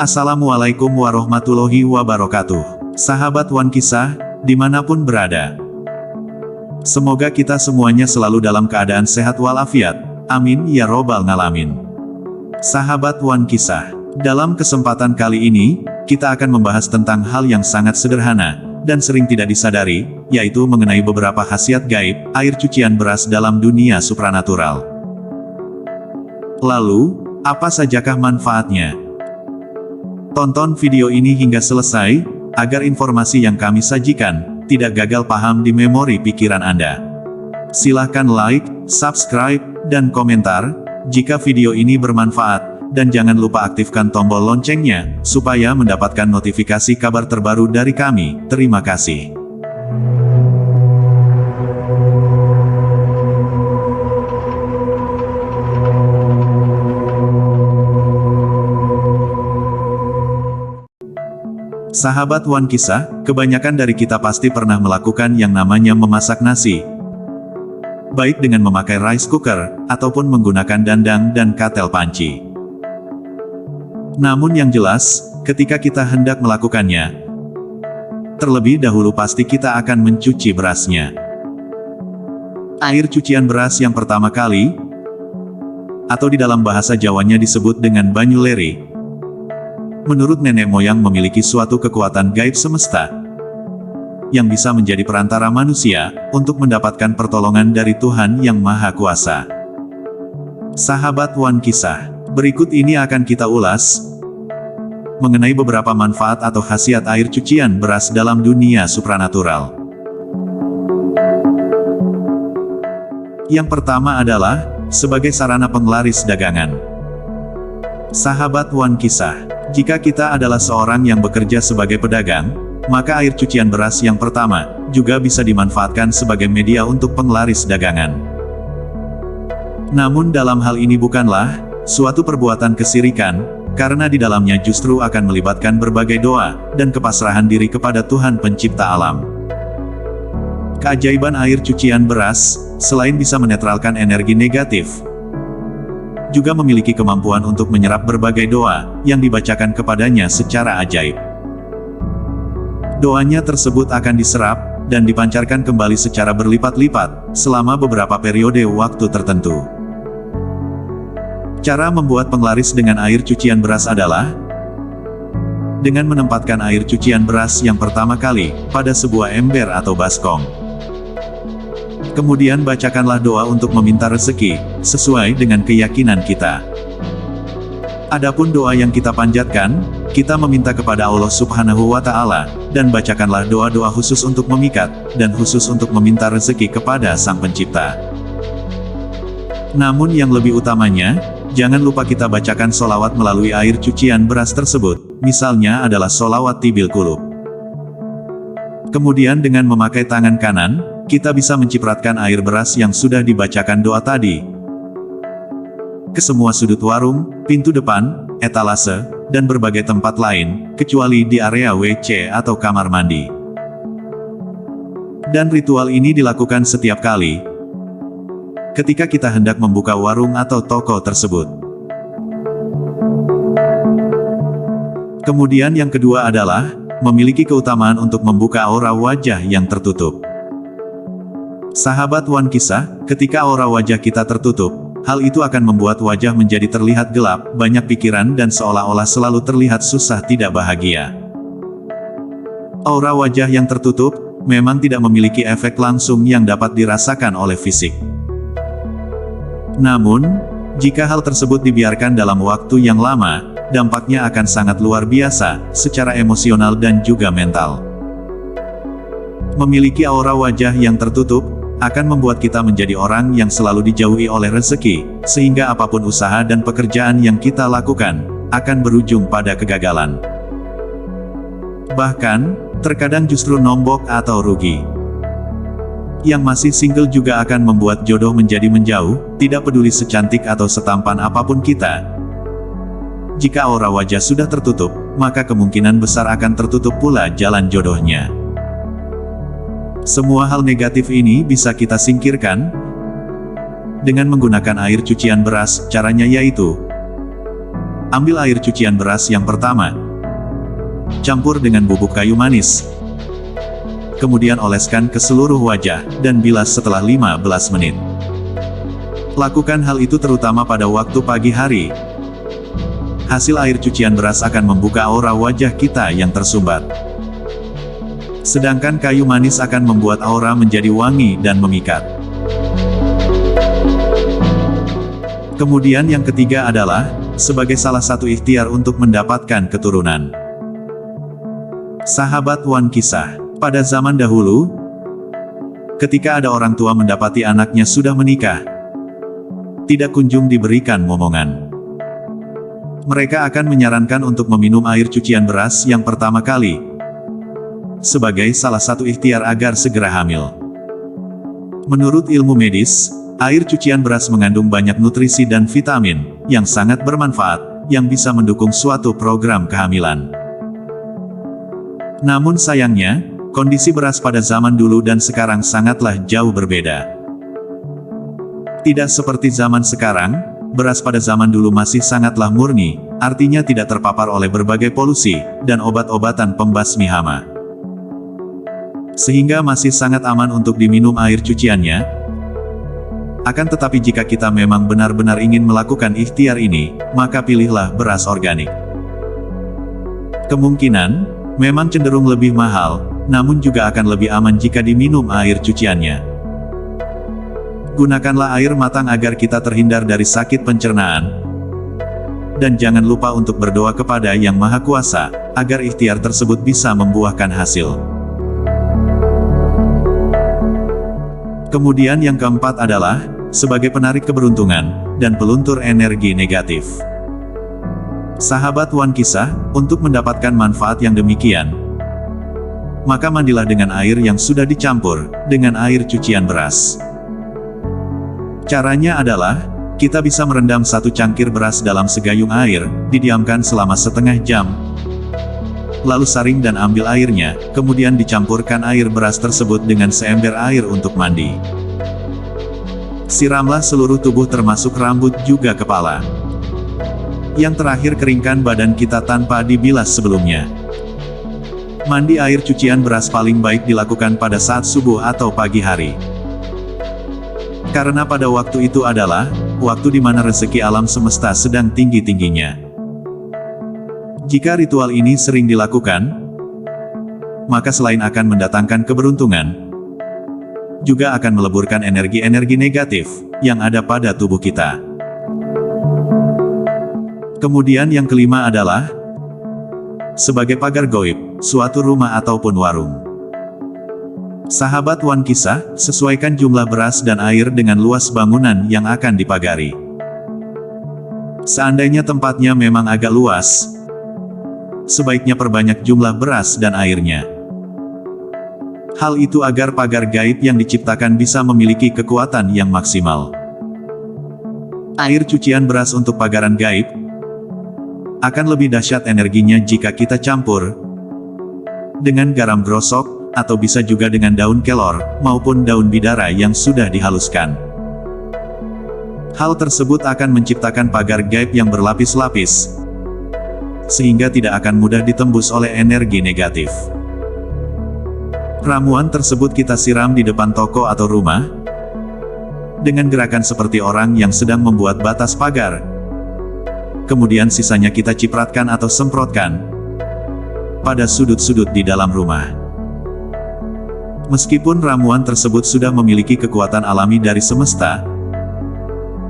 Assalamualaikum warahmatullahi wabarakatuh. Sahabat Wan Kisah, dimanapun berada. Semoga kita semuanya selalu dalam keadaan sehat walafiat. Amin ya robbal ngalamin. Sahabat Wan Kisah, dalam kesempatan kali ini, kita akan membahas tentang hal yang sangat sederhana, dan sering tidak disadari, yaitu mengenai beberapa khasiat gaib, air cucian beras dalam dunia supranatural. Lalu, apa sajakah manfaatnya? Tonton video ini hingga selesai, agar informasi yang kami sajikan, tidak gagal paham di memori pikiran Anda. Silahkan like, subscribe, dan komentar, jika video ini bermanfaat, dan jangan lupa aktifkan tombol loncengnya, supaya mendapatkan notifikasi kabar terbaru dari kami. Terima kasih. Sahabat Wan Kisah, kebanyakan dari kita pasti pernah melakukan yang namanya memasak nasi. Baik dengan memakai rice cooker, ataupun menggunakan dandang dan katel panci. Namun yang jelas, ketika kita hendak melakukannya, terlebih dahulu pasti kita akan mencuci berasnya. Air cucian beras yang pertama kali, atau di dalam bahasa Jawanya disebut dengan banyu leri, menurut nenek moyang memiliki suatu kekuatan gaib semesta, yang bisa menjadi perantara manusia, untuk mendapatkan pertolongan dari Tuhan Yang Maha Kuasa. Sahabat Wan Kisah, berikut ini akan kita ulas, mengenai beberapa manfaat atau khasiat air cucian beras dalam dunia supranatural. Yang pertama adalah, sebagai sarana penglaris dagangan. Sahabat Wan Kisah, jika kita adalah seorang yang bekerja sebagai pedagang, maka air cucian beras yang pertama, juga bisa dimanfaatkan sebagai media untuk penglaris dagangan. Namun dalam hal ini bukanlah, suatu perbuatan kesirikan, karena di dalamnya justru akan melibatkan berbagai doa, dan kepasrahan diri kepada Tuhan Pencipta Alam. Keajaiban air cucian beras, selain bisa menetralkan energi negatif, juga memiliki kemampuan untuk menyerap berbagai doa, yang dibacakan kepadanya secara ajaib. Doanya tersebut akan diserap, dan dipancarkan kembali secara berlipat-lipat, selama beberapa periode waktu tertentu. Cara membuat penglaris dengan air cucian beras adalah, dengan menempatkan air cucian beras yang pertama kali, pada sebuah ember atau baskom. Kemudian bacakanlah doa untuk meminta rezeki, sesuai dengan keyakinan kita. Adapun doa yang kita panjatkan, kita meminta kepada Allah Subhanahu wa Ta'ala, dan bacakanlah doa-doa khusus untuk memikat, dan khusus untuk meminta rezeki kepada Sang Pencipta. Namun yang lebih utamanya, jangan lupa kita bacakan sholawat melalui air cucian beras tersebut, misalnya adalah sholawat tibil kulub. Kemudian dengan memakai tangan kanan, kita bisa mencipratkan air beras yang sudah dibacakan doa tadi ke semua sudut warung, pintu depan, etalase, dan berbagai tempat lain, kecuali di area WC atau kamar mandi. Dan ritual ini dilakukan setiap kali ketika kita hendak membuka warung atau toko tersebut. Kemudian yang kedua adalah, memiliki keutamaan untuk membuka aura wajah yang tertutup. Sahabat Wan Kisah, ketika aura wajah kita tertutup, hal itu akan membuat wajah menjadi terlihat gelap, banyak pikiran dan seolah-olah selalu terlihat susah tidak bahagia. Aura wajah yang tertutup, memang tidak memiliki efek langsung yang dapat dirasakan oleh fisik. Namun, jika hal tersebut dibiarkan dalam waktu yang lama, dampaknya akan sangat luar biasa, secara emosional dan juga mental. Memiliki aura wajah yang tertutup, akan membuat kita menjadi orang yang selalu dijauhi oleh rezeki, sehingga apapun usaha dan pekerjaan yang kita lakukan, akan berujung pada kegagalan. Bahkan, terkadang justru nombok atau rugi. Yang masih single juga akan membuat jodoh menjadi menjauh, tidak peduli secantik atau setampan apapun kita. Jika aura wajah sudah tertutup, maka kemungkinan besar akan tertutup pula jalan jodohnya. Semua hal negatif ini bisa kita singkirkan dengan menggunakan air cucian beras. Caranya yaitu Ambil air cucian beras yang pertama. Campur dengan bubuk kayu manis. Kemudian oleskan ke seluruh wajah, dan bilas setelah 15 menit. Lakukan hal itu terutama pada waktu pagi hari. Hasil air cucian beras akan membuka aura wajah kita yang tersumbat. Sedangkan kayu manis akan membuat aura menjadi wangi dan memikat. Kemudian yang ketiga adalah, sebagai salah satu ikhtiar untuk mendapatkan keturunan. Sahabat Wan Kisah, pada zaman dahulu, ketika ada orang tua mendapati anaknya sudah menikah, tidak kunjung diberikan momongan. Mereka akan menyarankan untuk meminum air cucian beras yang pertama kali, sebagai salah satu ikhtiar agar segera hamil. Menurut ilmu medis, air cucian beras mengandung banyak nutrisi dan vitamin, yang sangat bermanfaat, yang bisa mendukung suatu program kehamilan. Namun sayangnya, kondisi beras pada zaman dulu dan sekarang sangatlah jauh berbeda. Tidak seperti zaman sekarang, beras pada zaman dulu masih sangatlah murni, artinya tidak terpapar oleh berbagai polusi, dan obat-obatan pembasmi hama. Sehingga masih sangat aman untuk diminum air cuciannya. Akan tetapi jika kita memang benar-benar ingin melakukan ikhtiar ini, maka pilihlah beras organik. Kemungkinan, memang cenderung lebih mahal, namun juga akan lebih aman jika diminum air cuciannya. Gunakanlah air matang agar kita terhindar dari sakit pencernaan. Dan jangan lupa untuk berdoa kepada Yang Maha Kuasa, agar ikhtiar tersebut bisa membuahkan hasil. Kemudian yang keempat adalah, sebagai penarik keberuntungan, dan peluntur energi negatif. Sahabat Wan Kisah, untuk mendapatkan manfaat yang demikian, maka mandilah dengan air yang sudah dicampur, dengan air cucian beras. Caranya adalah, kita bisa merendam 1 cangkir beras dalam segayung air, didiamkan selama setengah jam, lalu saring dan ambil airnya, kemudian dicampurkan air beras tersebut dengan seember air untuk mandi. Siramlah seluruh tubuh termasuk rambut juga kepala. Yang terakhir keringkan badan kita tanpa dibilas sebelumnya. Mandi air cucian beras paling baik dilakukan pada saat subuh atau pagi hari. Karena pada waktu itu adalah, waktu di mana rezeki alam semesta sedang tinggi-tingginya. Jika ritual ini sering dilakukan, maka selain akan mendatangkan keberuntungan, juga akan meleburkan energi-energi negatif, yang ada pada tubuh kita. Kemudian yang kelima adalah, sebagai pagar gaib, suatu rumah ataupun warung. Sahabat Wan Kisah, sesuaikan jumlah beras dan air dengan luas bangunan yang akan dipagari. Seandainya tempatnya memang agak luas, sebaiknya perbanyak jumlah beras dan airnya. Hal itu agar pagar gaib yang diciptakan bisa memiliki kekuatan yang maksimal. Air cucian beras untuk pagaran gaib akan lebih dahsyat energinya jika kita campur dengan garam grosok, atau bisa juga dengan daun kelor, maupun daun bidara yang sudah dihaluskan. Hal tersebut akan menciptakan pagar gaib yang berlapis-lapis, sehingga tidak akan mudah ditembus oleh energi negatif. Ramuan tersebut kita siram di depan toko atau rumah, dengan gerakan seperti orang yang sedang membuat batas pagar. Kemudian sisanya kita cipratkan atau semprotkan pada sudut-sudut di dalam rumah. Meskipun ramuan tersebut sudah memiliki kekuatan alami dari semesta,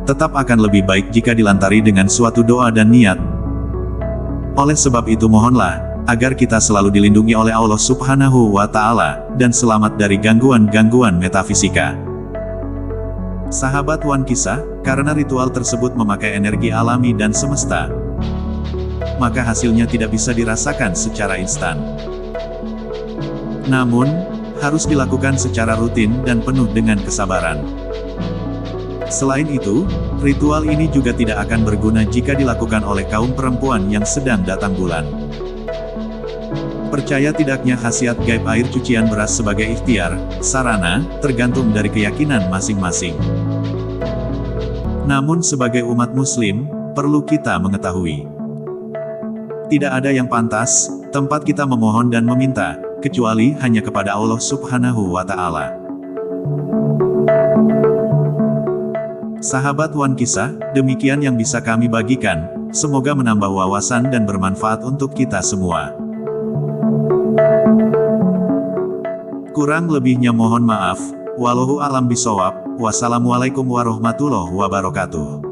tetap akan lebih baik jika dilantari dengan suatu doa dan niat. Oleh sebab itu mohonlah, agar kita selalu dilindungi oleh Allah Subhanahu wa Ta'ala, dan selamat dari gangguan-gangguan metafisika. Sahabat Wan Kisah, karena ritual tersebut memakai energi alami dan semesta, maka hasilnya tidak bisa dirasakan secara instan. Namun, harus dilakukan secara rutin dan penuh dengan kesabaran. Selain itu, ritual ini juga tidak akan berguna jika dilakukan oleh kaum perempuan yang sedang datang bulan. Percaya tidaknya khasiat gaib air cucian beras sebagai ikhtiar, sarana, tergantung dari keyakinan masing-masing. Namun sebagai umat muslim, perlu kita mengetahui, Tidak ada yang pantas, tempat kita memohon dan meminta, kecuali hanya kepada Allah Subhanahu wa Ta'ala. Sahabat One Kisah, demikian yang bisa kami bagikan. Semoga menambah wawasan dan bermanfaat untuk kita semua. Kurang lebihnya mohon maaf. Wallahu a'lam bishawab. Wassalamualaikum warahmatullahi wabarakatuh.